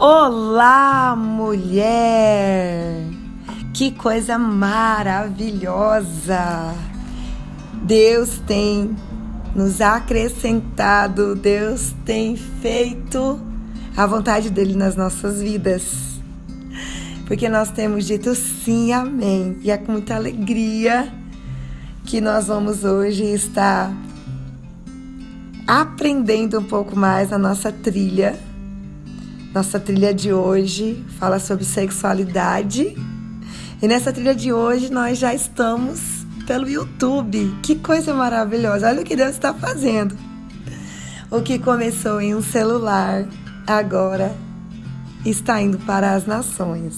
Olá, mulher! Que coisa maravilhosa! Deus tem nos acrescentado, Deus tem feito a vontade dele nas nossas vidas. Porque nós temos dito sim, amém. E é com muita alegria que nós vamos hoje estar aprendendo um pouco mais a nossa trilha. Nossa trilha de hoje fala sobre sexualidade. E nessa trilha de hoje nós já estamos pelo YouTube. Que coisa maravilhosa! Olha o que Deus está fazendo. O que começou em um celular, agora está indo para as nações.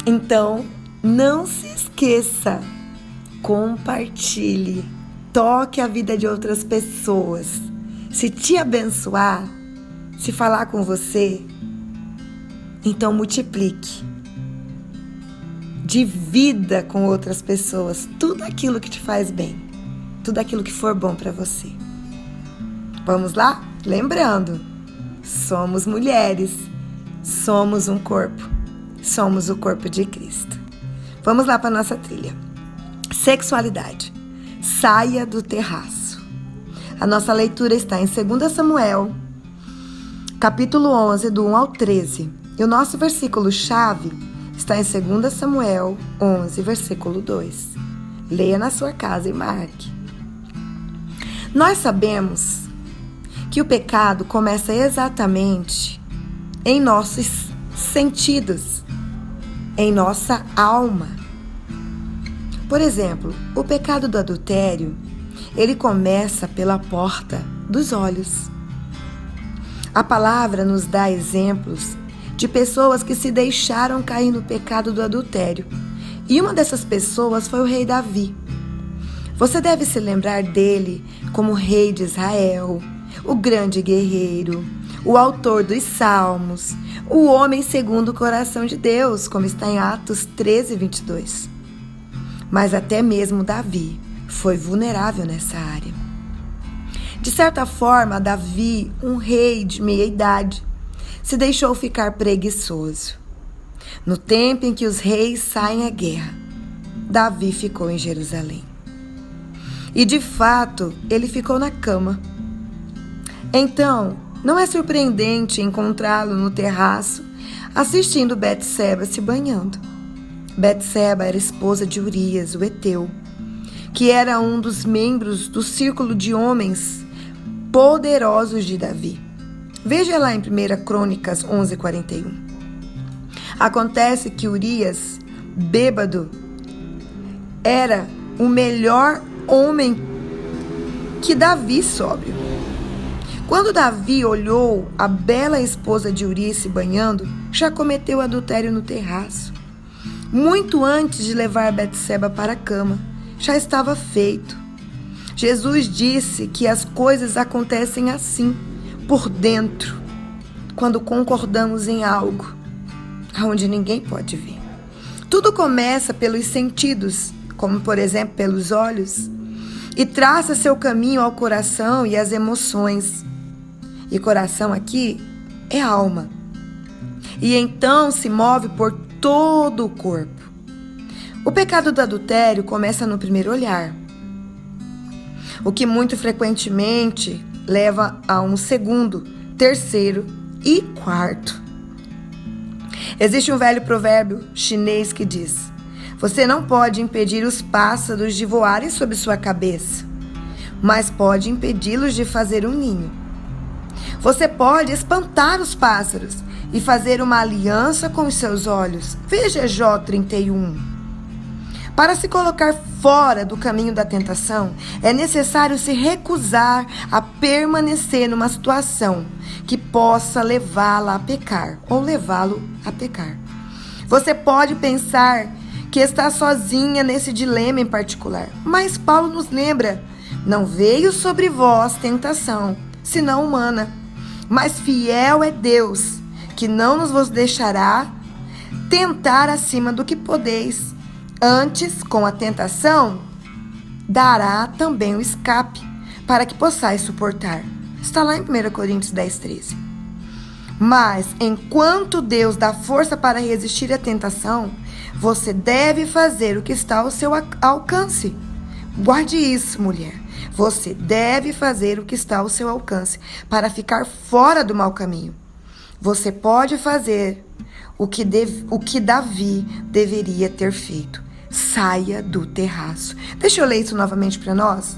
Então, não se esqueça, compartilhe, toque a vida de outras pessoas. Se te abençoar, se falar com você, então multiplique. Divida com outras pessoas tudo aquilo que te faz bem, tudo aquilo que for bom para você. Vamos lá? Lembrando, somos mulheres, somos um corpo, somos o corpo de Cristo. Vamos lá para a nossa trilha. Sexualidade. Saia do terraço. A nossa leitura está em 2 Samuel, capítulo 11, do 1 ao 13. E o nosso versículo-chave está em 2 Samuel 11, versículo 2. Leia na sua casa e marque. Nós sabemos que o pecado começa exatamente em nossos sentidos, em nossa alma. Por exemplo, o pecado do adultério, ele começa pela porta dos olhos. A palavra nos dá exemplos de pessoas que se deixaram cair no pecado do adultério. E uma dessas pessoas foi o rei Davi. Você deve se lembrar dele como rei de Israel, o grande guerreiro, o autor dos salmos, o homem segundo o coração de Deus, como está em Atos 13, 22. Mas até mesmo Davi foi vulnerável nessa área. De certa forma, Davi, um rei de meia idade, se deixou ficar preguiçoso. No tempo em que os reis saem à guerra, Davi ficou em Jerusalém. E de fato, ele ficou na cama. Então, não é surpreendente encontrá-lo no terraço, assistindo Betseba se banhando. Betseba era esposa de Urias, o heteu, que era um dos membros do círculo de homens poderosos de Davi. Veja lá em 1 Crônicas 11:41. Acontece que Urias, bêbado, era o melhor homem que Davi sóbrio. Quando Davi olhou a bela esposa de Urias se banhando, já cometeu adultério no terraço. Muito antes de levar Betseba para a cama, já estava feito. Jesus disse que as coisas acontecem assim, por dentro, quando concordamos em algo, onde ninguém pode ver. Tudo começa pelos sentidos, como por exemplo pelos olhos, e traça seu caminho ao coração e às emoções. E coração aqui é alma. E então se move por todo o corpo. O pecado do adultério começa no primeiro olhar, o que muito frequentemente leva a um segundo, terceiro e quarto. Existe um velho provérbio chinês que diz: você não pode impedir os pássaros de voarem sobre sua cabeça, mas pode impedi-los de fazer um ninho. Você pode espantar os pássaros e fazer uma aliança com os seus olhos. Veja Jó 31. Para se colocar fora do caminho da tentação, é necessário se recusar a permanecer numa situação que possa levá-la a pecar ou levá-lo a pecar. Você pode pensar que está sozinha nesse dilema em particular, mas Paulo nos lembra: não veio sobre vós tentação, senão humana, mas fiel é Deus, que não nos vos deixará tentar acima do que podeis. Antes, com a tentação, dará também o escape, para que possais suportar. Está lá em 1 Coríntios 10, 13. Mas, enquanto Deus dá força para resistir à tentação, você deve fazer o que está ao seu alcance. Guarde isso, mulher. Você deve fazer o que está ao seu alcance para ficar fora do mau caminho. Você pode fazer o que Davi deveria ter feito. Saia do terraço. Deixa eu ler isso novamente para nós.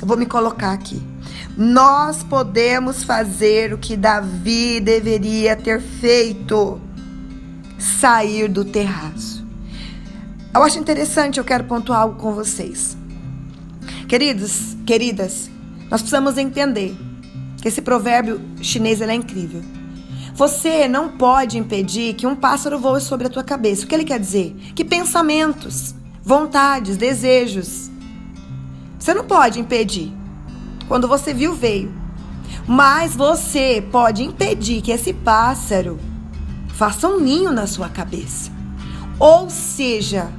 Eu vou me colocar aqui. Nós podemos fazer o que Davi deveria ter feito. Sair do terraço. Eu acho interessante, eu quero pontuar algo com vocês. Queridos, queridas, nós precisamos entender que esse provérbio chinês ele é incrível. Você não pode impedir que um pássaro voe sobre a tua cabeça. O que ele quer dizer? Que pensamentos, vontades, desejos, você não pode impedir. Quando você viu, veio. Mas você pode impedir que esse pássaro faça um ninho na sua cabeça. Ou seja,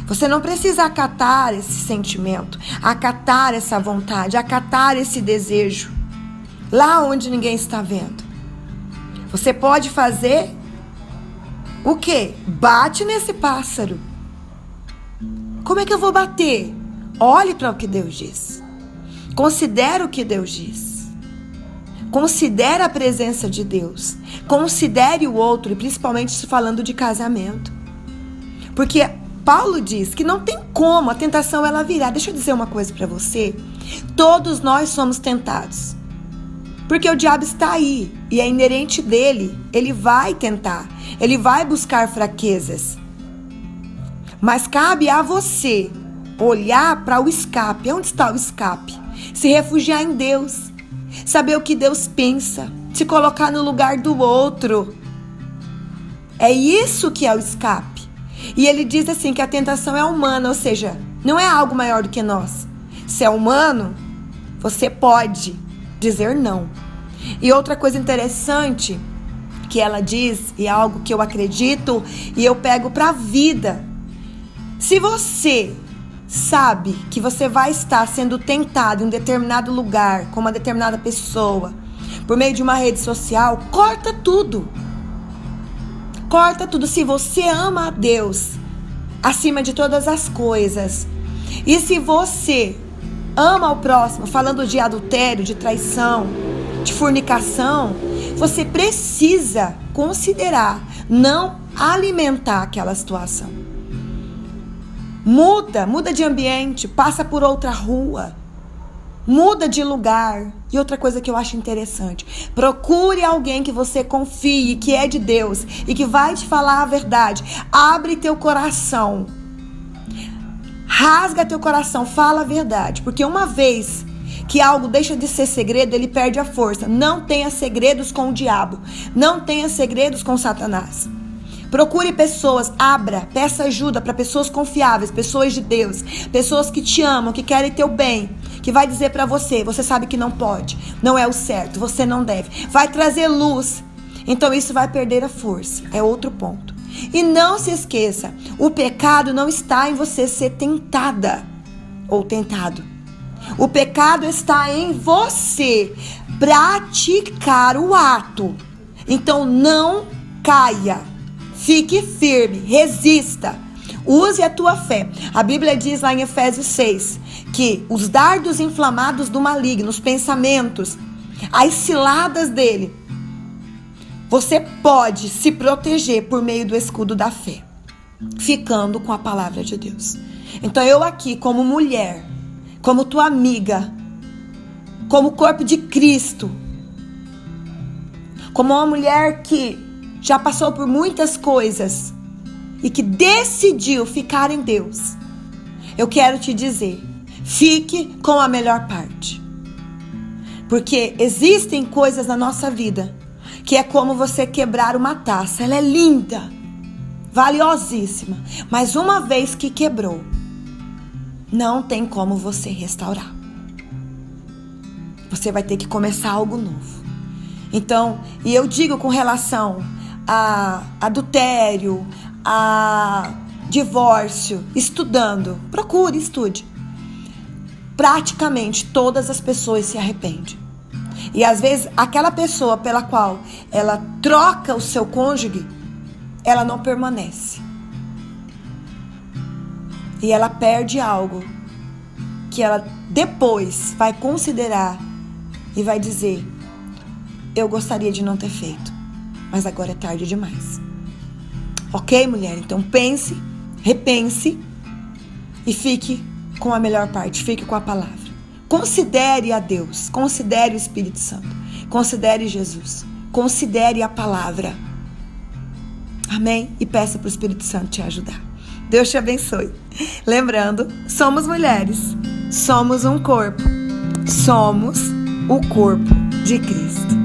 você não precisa acatar esse sentimento, acatar essa vontade, acatar esse desejo, lá onde ninguém está vendo. Você pode fazer o quê? Bate nesse pássaro. Como é que eu vou bater? Olhe para o que Deus diz. Considere o que Deus diz. Considere a presença de Deus. Considere o outro, e principalmente falando de casamento. Porque Paulo diz que não tem como, a tentação ela virá. Deixa eu dizer uma coisa para você. Todos nós somos tentados. Porque o diabo está aí e é inerente dele. Ele vai tentar, ele vai buscar fraquezas. Mas cabe a você olhar para o escape. Onde está o escape? Se refugiar em Deus. Saber o que Deus pensa. Se colocar no lugar do outro. É isso que é o escape. E ele diz assim que a tentação é humana, ou seja, não é algo maior do que nós. Se é humano, você pode dizer não. E outra coisa interessante que ela diz, e é algo que eu acredito e eu pego para a vida. Se você sabe que você vai estar sendo tentado em um determinado lugar, com uma determinada pessoa, por meio de uma rede social, corta tudo. Corta tudo. Se você ama a Deus acima de todas as coisas, e se você ama o próximo, falando de adultério, de traição, de fornicação, você precisa considerar não alimentar aquela situação. Muda de ambiente, passa por outra rua, muda de lugar. E outra coisa que eu acho interessante, procure alguém que você confie, que é de Deus e que vai te falar a verdade. Abre teu coração, rasga teu coração, fala a verdade, porque uma vez que algo deixa de ser segredo, ele perde a força. Não tenha segredos com o diabo, não tenha segredos com Satanás. Procure pessoas, peça ajuda para pessoas confiáveis, pessoas de Deus, pessoas que te amam, que querem teu bem, que vai dizer para você, você sabe que não pode, não é o certo, você não deve, vai trazer luz. Então isso vai perder a força, é outro ponto. E não se esqueça, o pecado não está em você ser tentada ou tentado. O pecado está em você praticar o ato. Então não caia. Fique firme, resista, use a tua fé. A Bíblia diz lá em Efésios 6 que os dardos inflamados do maligno, os pensamentos, as ciladas dele, você pode se proteger por meio do escudo da fé, ficando com a palavra de Deus. Então eu aqui, como mulher, como tua amiga, como corpo de Cristo, como uma mulher que já passou por muitas coisas e que decidiu ficar em Deus, eu quero te dizer, fique com a melhor parte. Porque existem coisas na nossa vida que é como você quebrar uma taça. Ela é linda, valiosíssima, mas uma vez que quebrou, não tem como você restaurar. Você vai ter que começar algo novo. Então, e eu digo com relação a adultério, a divórcio, estude. Praticamente todas as pessoas se arrependem. E às vezes aquela pessoa pela qual ela troca o seu cônjuge, ela não permanece. E ela perde algo que ela depois vai considerar e vai dizer: eu gostaria de não ter feito, mas agora é tarde demais. Ok, mulher? Então pense, repense e fique com a melhor parte, fique com a palavra. Considere a Deus, considere o Espírito Santo, considere Jesus, considere a palavra. Amém? E peça para o Espírito Santo te ajudar. Deus te abençoe. Lembrando, somos mulheres, somos um corpo, somos o corpo de Cristo.